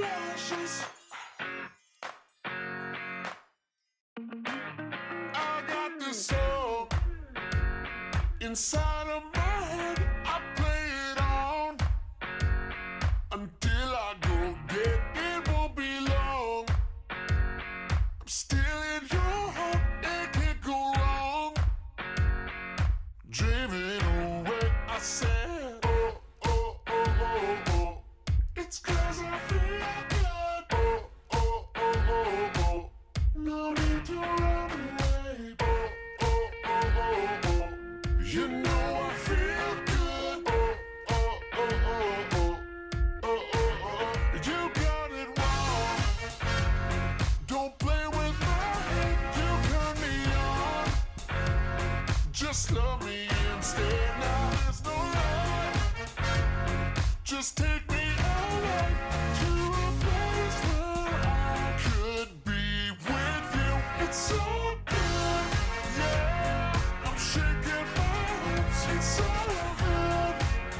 delicious. I got this song inside of my head. I play it on until I go dead. It won't be long. I'm still in your heart. It can't go wrong. Driven away, I said, oh, oh, oh, oh, oh. It's 'cause I feel good. Oh, oh, oh, oh, oh. No need to run away. Oh, oh, oh, oh, oh. You know I feel good. Oh, oh, oh, oh, oh. Oh, oh, oh. You got it wrong. Don't play with my head. You turn me on. Just love me instead. Now there's no lie. Just take me away to a place where I could be with you. It's so good, yeah. I'm shaking my hips. It's so good.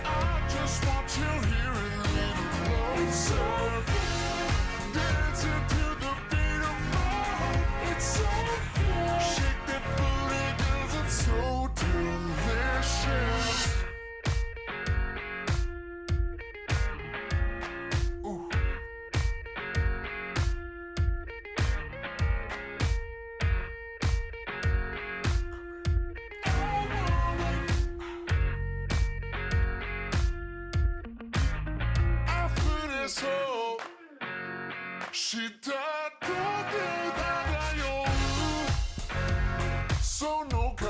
I just want you here a little closer. Dancing to the beat of my heart. It's so good. Shake that booty 'cause it's so delicious. Ooh. After this whole 시다가다가요 손놓고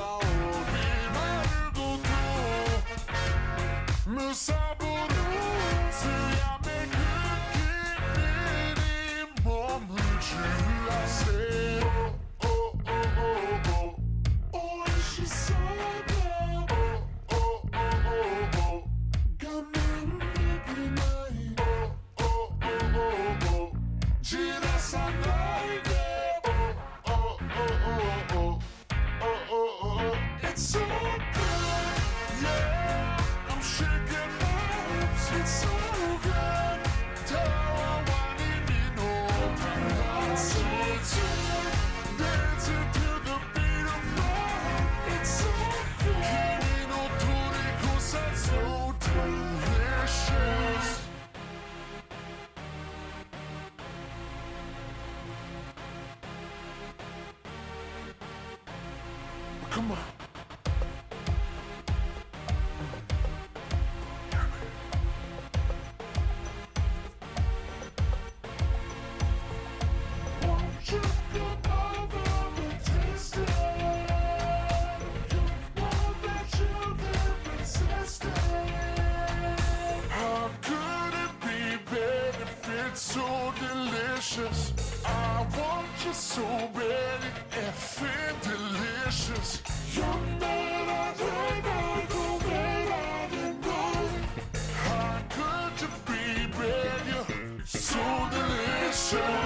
말을 고도 무사부로 수염의 그 기분이 머물지 않세. Oh, oh, oh, oh, oh. Oh, she's so good. Oh, oh, oh, oh, oh. Got me midnight. Oh, oh, oh, oh, oh. 지나서 너에게. Oh, oh, oh, oh, oh. Oh, oh, oh. It's so good, yeah. I'm shaking my hips. It's so good. 다와와니 너무 so good. Dancing to the beat of my heart. It's so good.君の虜さ so delicious. Come on. Won't you come over and taste it? You know that you can resist it. How could it be bad if it's so delicious? I want you so bad, effing delicious. You're made of better than mine. How could you be bad? You're so delicious.